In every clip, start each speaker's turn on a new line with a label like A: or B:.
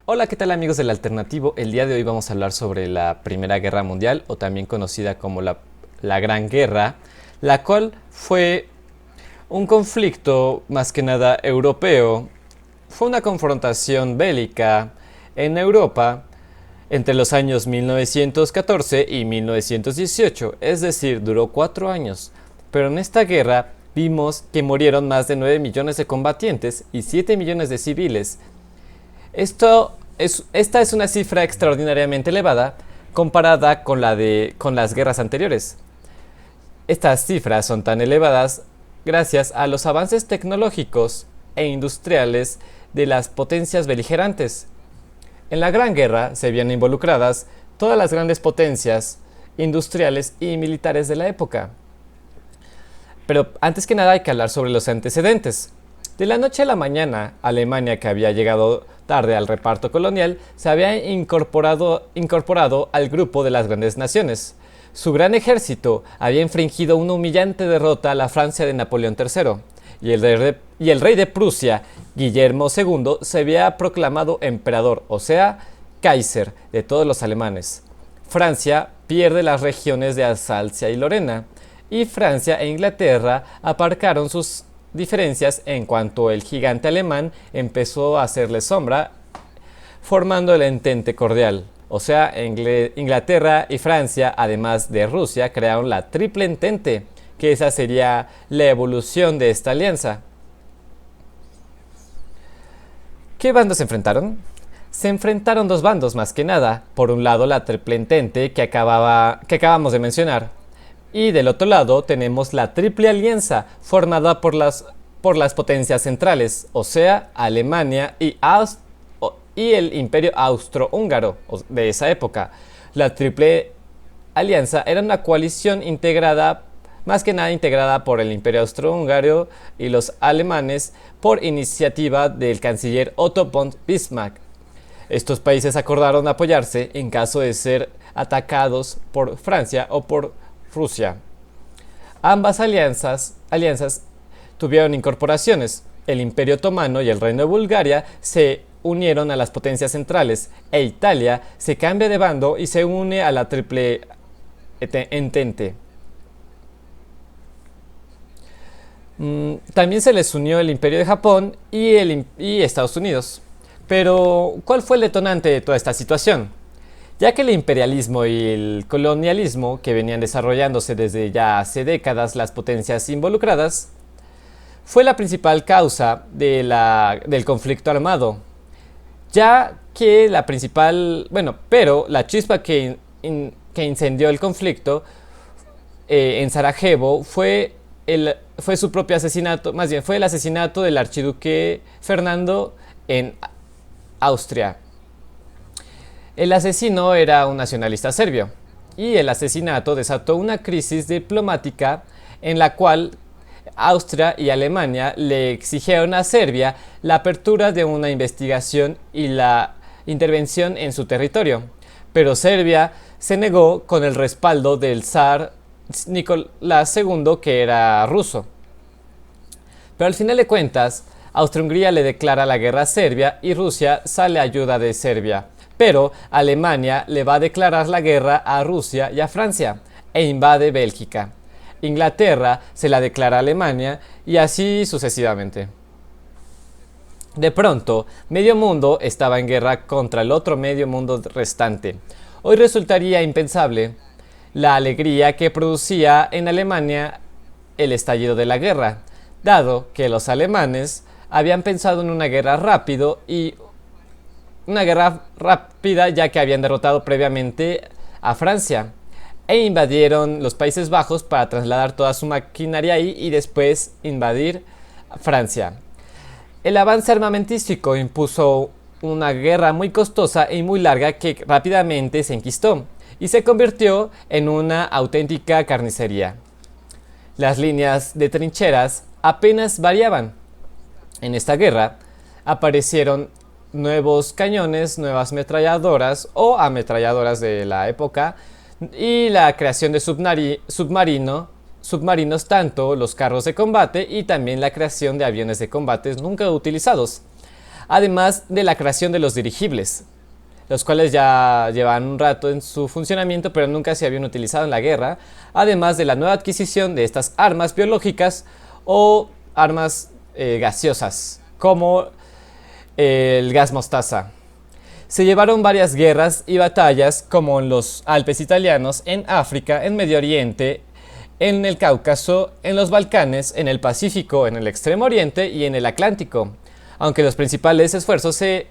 A: Hola, ¿qué tal amigos del Alternativo? El día de hoy vamos a hablar sobre la Primera Guerra Mundial, o también conocida como la Gran Guerra, la cual fue un conflicto más que nada europeo. Fue una confrontación bélica en Europa entre los años 1914 y 1918, es decir, duró 4 años. Pero en esta guerra vimos que murieron más de 9 millones de combatientes y 7 millones de civiles. Esta es una cifra extraordinariamente elevada comparada con las guerras anteriores. Estas cifras son tan elevadas gracias a los avances tecnológicos e industriales de las potencias beligerantes. En la Gran Guerra se vieron involucradas todas las grandes potencias industriales y militares de la época. Pero antes que nada hay que hablar sobre los antecedentes. De la noche a la mañana, Alemania, que había llegado tarde al reparto colonial, se había incorporado al grupo de las grandes naciones. Su gran ejército había infligido una humillante derrota a la Francia de Napoleón III, y el rey de Prusia, Guillermo II, se había proclamado emperador, o sea, Kaiser, de todos los alemanes. Francia pierde las regiones de Alsacia y Lorena, y Francia e Inglaterra aparcaron sus diferencias en cuanto el gigante alemán empezó a hacerle sombra, formando el Entente Cordial. O sea, Inglaterra y Francia, además de Rusia, crearon la Triple Entente, que esa sería la evolución de esta alianza. ¿Qué bandos se enfrentaron? Se enfrentaron dos bandos más que nada. Por un lado, la Triple Entente que acabamos de mencionar, y del otro lado tenemos la Triple Alianza, formada por las potencias centrales, o sea, Alemania y el Imperio Austrohúngaro de esa época. La Triple Alianza era una coalición integrada, más que nada integrada por el Imperio Austrohúngaro y los alemanes por iniciativa del canciller Otto von Bismarck. Estos países acordaron apoyarse en caso de ser atacados por Francia o por Rusia. Ambas alianzas tuvieron incorporaciones. El Imperio Otomano y el Reino de Bulgaria se unieron a las potencias centrales, e Italia se cambia de bando y se une a la Triple Entente. También se les unió el Imperio de Japón y Estados Unidos. Pero, ¿cuál fue el detonante de toda esta situación? Ya que el imperialismo y el colonialismo, que venían desarrollándose desde ya hace décadas las potencias involucradas, fue la principal causa del conflicto armado, ya que pero la chispa que incendió el conflicto en Sarajevo fue su propio asesinato, más bien fue el asesinato del archiduque Fernando en Austria. El asesino era un nacionalista serbio, y el asesinato desató una crisis diplomática en la cual Austria y Alemania le exigieron a Serbia la apertura de una investigación y la intervención en su territorio. Pero Serbia se negó con el respaldo del zar Nicolás II, que era ruso. Pero al final de cuentas, Austria-Hungría le declara la guerra a Serbia y Rusia sale a ayuda de Serbia. Pero Alemania le va a declarar la guerra a Rusia y a Francia e invade Bélgica. Inglaterra se la declara a Alemania y así sucesivamente. De pronto, medio mundo estaba en guerra contra el otro medio mundo restante. Hoy resultaría impensable la alegría que producía en Alemania el estallido de la guerra, dado que los alemanes habían pensado en una guerra rápida ya que habían derrotado previamente a Francia e invadieron los Países Bajos para trasladar toda su maquinaria ahí y después invadir Francia. El avance armamentístico impuso una guerra muy costosa y muy larga que rápidamente se enquistó y se convirtió en una auténtica carnicería. Las líneas de trincheras apenas variaban. En esta guerra aparecieron nuevos cañones, nuevas ametralladoras o ametralladoras de la época y la creación de submarinos, tanto los carros de combate y también la creación de aviones de combate nunca utilizados. además de la creación de los dirigibles, los cuales ya llevaban un rato en su funcionamiento pero nunca se habían utilizado en la guerra, además de la nueva adquisición de estas armas biológicas o armas gaseosas, como el gas mostaza. Se llevaron varias guerras y batallas, como en los Alpes italianos, en África, en Medio Oriente, en el Cáucaso, en los Balcanes, en el Pacífico, en el Extremo Oriente y en el Atlántico, aunque los principales esfuerzos se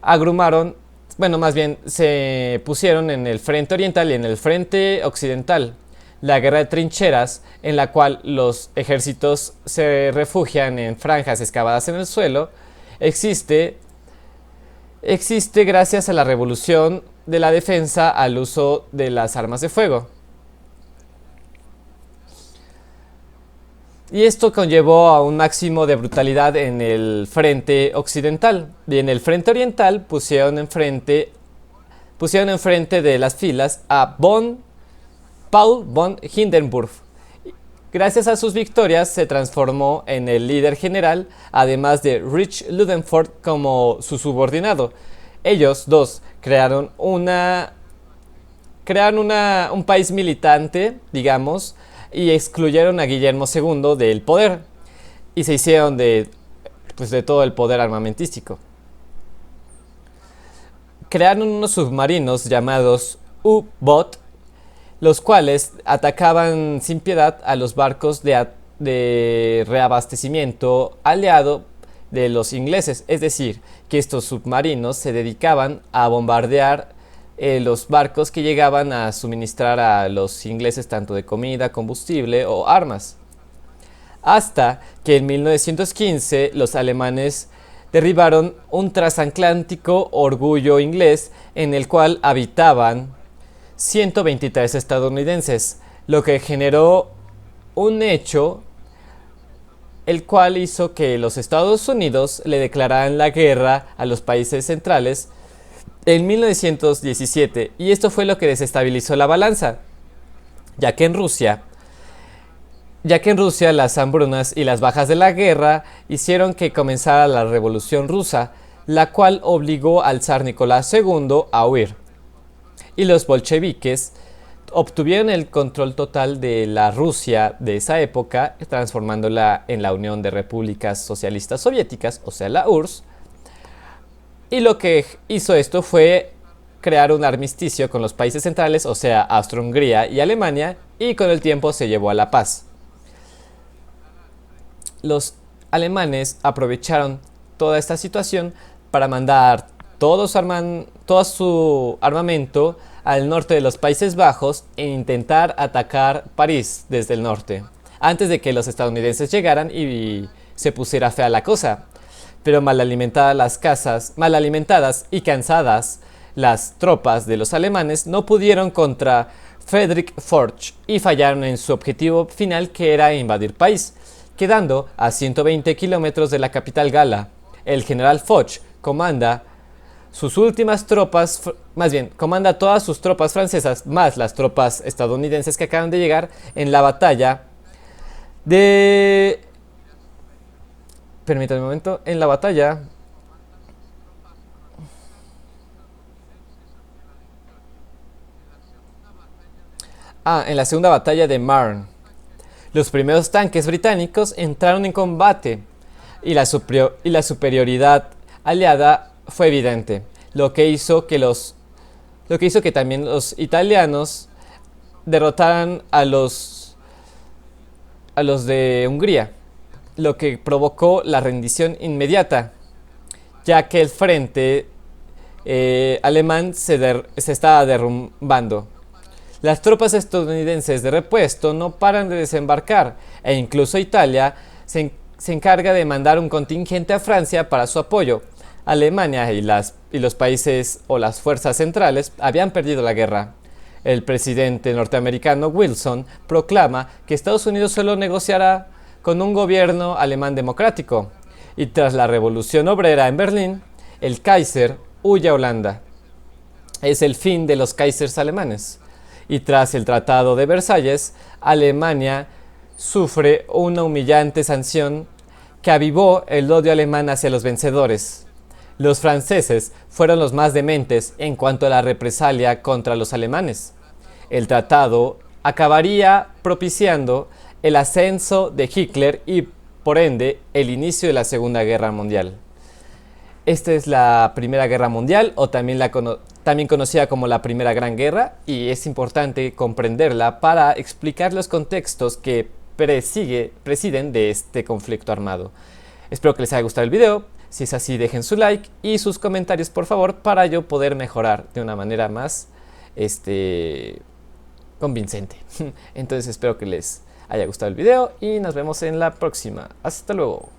A: agrumaron, bueno, más bien se pusieron en el frente oriental y en el frente occidental. La guerra de trincheras, en la cual los ejércitos se refugian en franjas excavadas en el suelo, existe gracias a la revolución de la defensa al uso de las armas de fuego. Y esto conllevó a un máximo de brutalidad en el frente occidental. Y en el frente oriental pusieron enfrente de las filas a Paul von Hindenburg. Gracias a sus victorias se transformó en el líder general, además de Rich Ludendorff como su subordinado. Ellos dos crearon un país militante, digamos, y excluyeron a Guillermo II del poder y se hicieron de todo el poder armamentístico. Crearon unos submarinos llamados U-Boot, los cuales atacaban sin piedad a los barcos de reabastecimiento aliado de los ingleses. Es decir, que estos submarinos se dedicaban a bombardear los barcos que llegaban a suministrar a los ingleses tanto de comida, combustible o armas. Hasta que en 1915 los alemanes derribaron un transatlántico Orgullo inglés en el cual habitaban 123 estadounidenses, lo que generó un hecho el cual hizo que los Estados Unidos le declararan la guerra a los países centrales en 1917, y esto fue lo que desestabilizó la balanza, ya que en Rusia las hambrunas y las bajas de la guerra hicieron que comenzara la Revolución Rusa, la cual obligó al zar Nicolás II a huir. Y los bolcheviques obtuvieron el control total de la Rusia de esa época, transformándola en la Unión de Repúblicas Socialistas Soviéticas, o sea, la URSS. Y lo que hizo esto fue crear un armisticio con los países centrales, o sea, Austria-Hungría y Alemania, y con el tiempo se llevó a la paz. Los alemanes aprovecharon toda esta situación para mandar todo su armamento al norte de los Países Bajos e intentar atacar París desde el norte, antes de que los estadounidenses llegaran y se pusiera fea la cosa. Pero mal alimentadas y cansadas, las tropas de los alemanes no pudieron contra Friedrich Foch y fallaron en su objetivo final, que era invadir París, quedando a 120 kilómetros de la capital gala. El general Foch comanda todas sus tropas francesas más las tropas estadounidenses que acaban de llegar en la batalla de... Permítanme un momento, en la batalla... en la segunda batalla de Marne. Los primeros tanques británicos entraron en combate y la superioridad aliada fue evidente, lo que hizo que también los italianos derrotaran a los de Hungría, lo que provocó la rendición inmediata, ya que el frente alemán se estaba derrumbando. Las tropas estadounidenses de repuesto no paran de desembarcar, e incluso Italia se encarga de mandar un contingente a Francia para su apoyo. Alemania y los países o las fuerzas centrales habían perdido la guerra. El presidente norteamericano Wilson proclama que Estados Unidos solo negociará con un gobierno alemán democrático, y tras la revolución obrera en Berlín, el Kaiser huye a Holanda. Es el fin de los Kaisers alemanes. Y tras el Tratado de Versalles, Alemania sufre una humillante sanción que avivó el odio alemán hacia los vencedores. Los franceses fueron los más dementes en cuanto a la represalia contra los alemanes. El tratado acabaría propiciando el ascenso de Hitler y, por ende, el inicio de la Segunda Guerra Mundial. Esta es la Primera Guerra Mundial, o también, también conocida como la Primera Gran Guerra, y es importante comprenderla para explicar los contextos que presiden de este conflicto armado. Espero que les haya gustado el video. Si es así, dejen su like y sus comentarios, por favor, para yo poder mejorar de una manera más convincente. Entonces espero que les haya gustado el video y nos vemos en la próxima. Hasta luego.